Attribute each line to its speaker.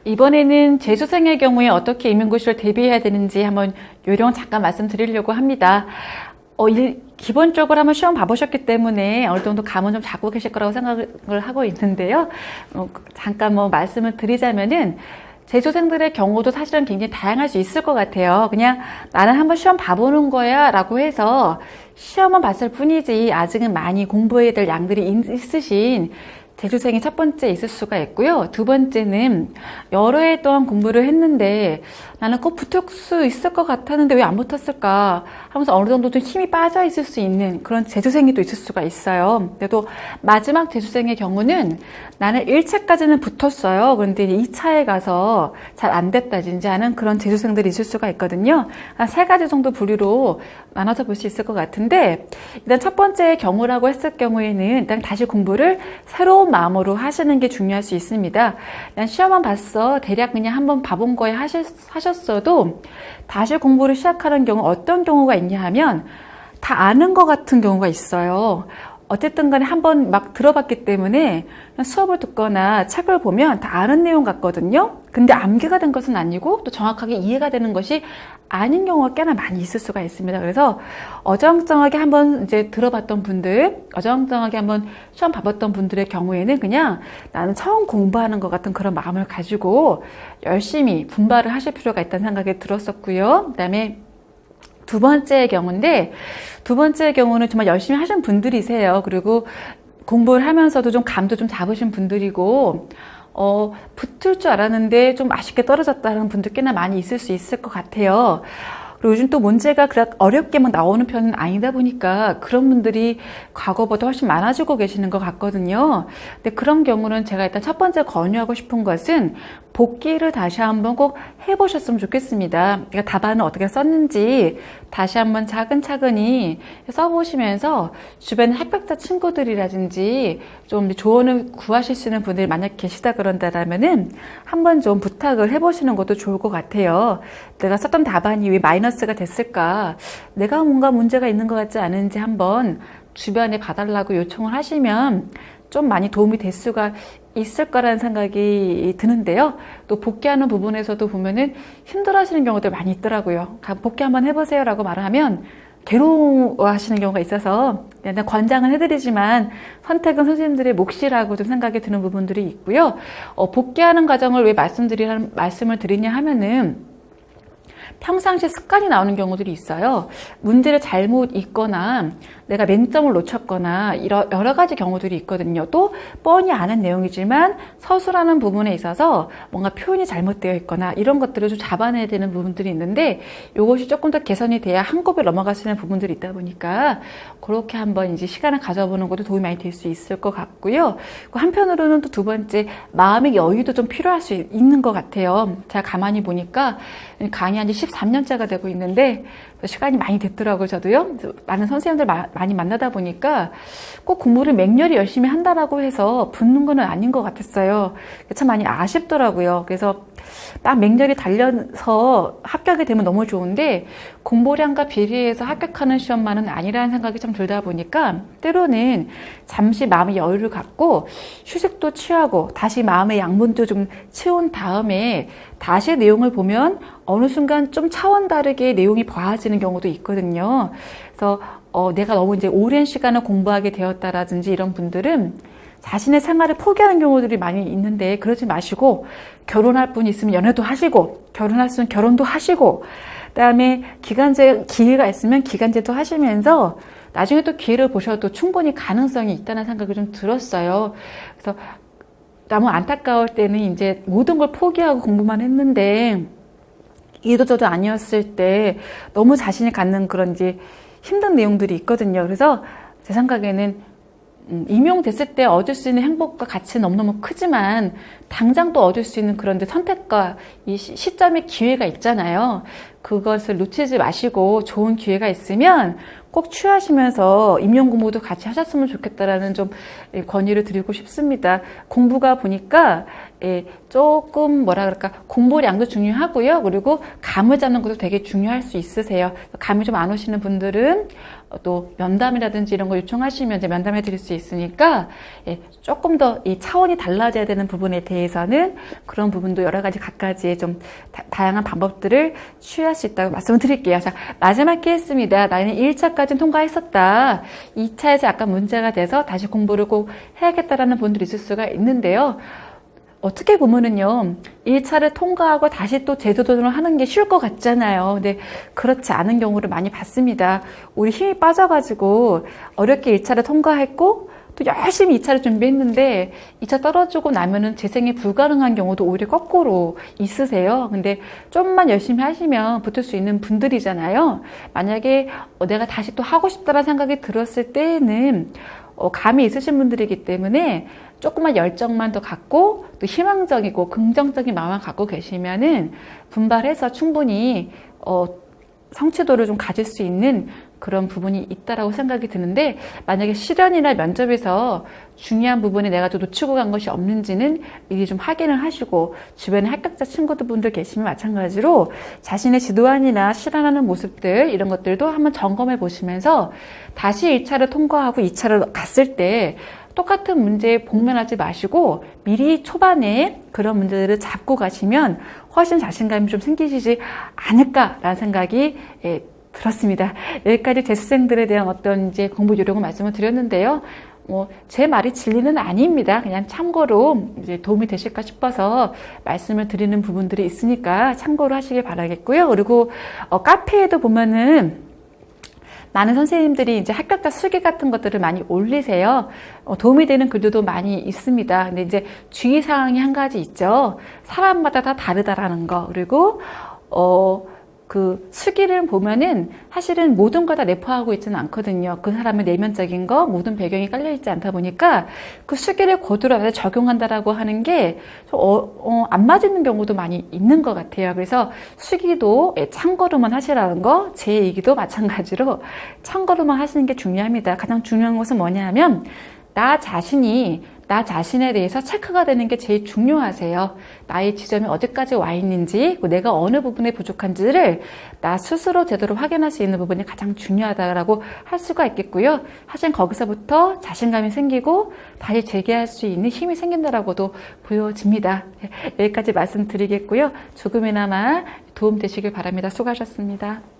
Speaker 1: 이번에는 재수생의 경우에 어떻게 임용고시를 대비해야 되는지 한번 요령 잠깐 말씀드리려고 합니다. 기본적으로 한번 시험 봐보셨기 때문에 어느 정도 감은 좀 잡고 계실 거라고 생각을 하고 있는데요. 잠깐 말씀을 드리자면은 재수생들의 경우도 사실은 굉장히 다양할 수 있을 것 같아요. 그냥 나는 한번 시험 봐보는 거야 라고 해서 시험은 봤을 뿐이지 아직은 많이 공부해야 될 양들이 있으신 재수생이 첫 번째 있을 수가 있고요. 두 번째는 여러 해 동안 공부를 했는데 나는 꼭 붙을 수 있을 것 같았는데 왜 안 붙었을까 하면서 어느 정도 좀 힘이 빠져 있을 수 있는 그런 재수생이 또 있을 수가 있어요. 그래도 마지막 재수생의 경우는 나는 1차까지는 붙었어요. 그런데 2차에 가서 잘 안 됐다든지 하는 그런 재수생들이 있을 수가 있거든요. 한 3가지 정도 부류로 나눠서 볼 수 있을 것 같은데 일단 첫 번째 경우라고 했을 경우에는 일단 다시 공부를 새로운 마음으로 하시는 게 중요할 수 있습니다. 그냥 시험만 봤어. 대략 그냥 한번 봐본 거에 하셨어도 다시 공부를 시작하는 경우 어떤 경우가 있냐 하면 다 아는 것 같은 경우가 있어요. 어쨌든 간에 한번 막 들어봤기 때문에 수업을 듣거나 책을 보면 다 아는 내용 같거든요. 근데 암기가 된 것은 아니고 또 정확하게 이해가 되는 것이 아닌 경우가 꽤나 많이 있을 수가 있습니다. 그래서 어정쩡하게 한번 이제 들어봤던 분들, 어정쩡하게 한번 시험 봐봤던 분들의 경우에는 그냥 나는 처음 공부하는 것 같은 그런 마음을 가지고 열심히 분발을 하실 필요가 있다는 생각이 들었었고요. 그다음에 두 번째 경우인데, 두 번째 경우는 정말 열심히 하신 분들이세요. 그리고 공부를 하면서도 좀 감도 좀 잡으신 분들이고, 붙을 줄 알았는데 좀 아쉽게 떨어졌다는 분들 꽤나 많이 있을 수 있을 것 같아요. 그리고 요즘 또 문제가 그렇게 어렵게 막 나오는 편은 아니다 보니까 그런 분들이 과거보다 훨씬 많아지고 계시는 것 같거든요. 근데 그런 경우는 제가 일단 첫 번째 권유하고 싶은 것은 복기를 다시 한번 꼭 해보셨으면 좋겠습니다. 그러니까 답안을 어떻게 썼는지 다시 한번 차근차근히 써보시면서 주변 합격자 친구들이라든지 좀 조언을 구하실 수 있는 분들이 만약 계시다 그런다면은 한번 좀 부탁을 해보시는 것도 좋을 것 같아요. 내가 썼던 답안이 왜 마이너스가 됐을까? 내가 뭔가 문제가 있는 것 같지 않은지 한번 주변에 봐달라고 요청을 하시면 좀 많이 도움이 될 수가 있을 거라는 생각이 드는데요. 또 복귀하는 부분에서도 보면은 힘들어 하시는 경우들 많이 있더라고요. 복귀 한번 해보세요 라고 말을 하면 괴로워하시는 경우가 있어서 그냥 권장은 해드리지만 선택은 선생님들의 몫이라고 좀 생각이 드는 부분들이 있고요. 복귀하는 과정을 왜 말씀을 드리냐 하면은 평상시에 습관이 나오는 경우들이 있어요. 문제를 잘못 읽거나 내가 맹점을 놓쳤거나 여러 가지 경우들이 있거든요. 또 뻔히 아는 내용이지만 서술하는 부분에 있어서 뭔가 표현이 잘못되어 있거나 이런 것들을 좀 잡아내야 되는 부분들이 있는데 이것이 조금 더 개선이 돼야 한꺼번에 넘어갈 수 있는 부분들이 있다 보니까 그렇게 한번 이제 시간을 가져보는 것도 도움이 많이 될 수 있을 것 같고요. 한편으로는 또 두 번째 마음의 여유도 좀 필요할 수 있는 것 같아요. 제가 가만히 보니까 강의한 지 13년째가 되고 있는데 시간이 많이 됐더라고요. 저도요. 많은 선생님들 많이 만나다 보니까 꼭 공부를 맹렬히 열심히 한다라고 해서 붙는 건 아닌 것 같았어요. 참 많이 아쉽더라고요. 그래서 딱 맹렬히 달려서 합격이 되면 너무 좋은데 공부량과 비례해서 합격하는 시험만은 아니라는 생각이 좀 들다 보니까 때로는 잠시 마음의 여유를 갖고 휴식도 취하고 다시 마음의 양분도 좀 채운 다음에 다시 내용을 보면 어느 순간 좀 차원 다르게 내용이 봐지는 경우도 있거든요. 그래서 내가 너무 이제 오랜 시간을 공부하게 되었다라든지 이런 분들은 자신의 생활을 포기하는 경우들이 많이 있는데 그러지 마시고 결혼할 분 있으면 연애도 하시고 결혼할 수 있으면 결혼도 하시고 그다음에 기회가 있으면 기간제도 하시면서 나중에 또 기회를 보셔도 충분히 가능성이 있다는 생각이 좀 들었어요. 그래서 너무 안타까울 때는 이제 모든 걸 포기하고 공부만 했는데 이도저도 아니었을 때 너무 자신이 갖는 그런 이제 힘든 내용들이 있거든요. 그래서 제 생각에는 임용됐을 때 얻을 수 있는 행복과 가치는 너무너무 크지만 당장 또 얻을 수 있는 그런 선택과 이 시점의 기회가 있잖아요. 그것을 놓치지 마시고 좋은 기회가 있으면 꼭 취하시면서 임용 공부도 같이 하셨으면 좋겠다라는 좀 권유를 드리고 싶습니다. 공부가 보니까 조금 뭐라 그럴까, 공부량도 중요하고요. 그리고 감을 잡는 것도 되게 중요할 수 있으세요. 감이 좀 안 오시는 분들은 또 면담이라든지 이런 거 요청하시면 이제 면담해 드릴 수 있으니까 조금 더 이 차원이 달라져야 되는 부분에 대해서는 그런 부분도 여러 가지 각가지의 좀 다양한 방법들을 취할 수 있다고 말씀을 드릴게요. 자, 마지막 케이스입니다. 나는 1차까지는 통과했었다. 2차에서 약간 문제가 돼서 다시 공부를 꼭 해야겠다라는 분들이 있을 수가 있는데요. 어떻게 보면은요, 1차를 통과하고 다시 또 재도전을 하는 게 쉬울 것 같잖아요. 근데 그렇지 않은 경우를 많이 봤습니다. 우리 힘이 빠져가지고 어렵게 1차를 통과했고 또 열심히 2차를 준비했는데 2차 떨어지고 나면은 재생이 불가능한 경우도 오히려 거꾸로 있으세요. 근데 좀만 열심히 하시면 붙을 수 있는 분들이잖아요. 만약에 내가 다시 또 하고 싶다라는 생각이 들었을 때에는 감이 있으신 분들이기 때문에 조금만 열정만 더 갖고 또 희망적이고 긍정적인 마음을 갖고 계시면은 분발해서 충분히 성취도를 좀 가질 수 있는 그런 부분이 있다라고 생각이 드는데, 만약에 실연이나 면접에서 중요한 부분에 내가 좀 놓치고 간 것이 없는지는 미리 좀 확인을 하시고, 주변에 합격자 친구분들 계시면 마찬가지로 자신의 지도안이나 실현하는 모습들 이런 것들도 한번 점검해 보시면서 다시 1차를 통과하고 2차를 갔을 때 똑같은 문제에 복면하지 마시고 미리 초반에 그런 문제들을 잡고 가시면 훨씬 자신감이 좀 생기시지 않을까라는 생각이 들었습니다. 여기까지 재수생들에 대한 어떤 이제 공부 요령을 말씀을 드렸는데요. 제 말이 진리는 아닙니다. 그냥 참고로 이제 도움이 되실까 싶어서 말씀을 드리는 부분들이 있으니까 참고로 하시길 바라겠고요. 그리고 카페에도 보면은 많은 선생님들이 이제 합격자 수기 같은 것들을 많이 올리세요. 도움이 되는 글들도 많이 있습니다. 근데 이제 주의사항이 한 가지 있죠. 사람마다 다 다르다라는 거. 그리고, 그 수기를 보면은 사실은 모든 걸 다 내포하고 있지는 않거든요. 그 사람의 내면적인 거, 모든 배경이 깔려있지 않다 보니까 그 수기를 그대로 적용한다라고 하는 게 안 맞는 경우도 많이 있는 것 같아요. 그래서 수기도 참고로만 하시라는 거, 제 얘기도 마찬가지로 참고로만 하시는 게 중요합니다. 가장 중요한 것은 뭐냐 하면 나 자신에 대해서 체크가 되는 게 제일 중요하세요. 나의 지점이 어디까지 와 있는지, 내가 어느 부분에 부족한지를 나 스스로 제대로 확인할 수 있는 부분이 가장 중요하다고 할 수가 있겠고요. 사실 거기서부터 자신감이 생기고 다시 재기할 수 있는 힘이 생긴다라고도 보여집니다. 여기까지 말씀드리겠고요. 조금이나마 도움 되시길 바랍니다. 수고하셨습니다.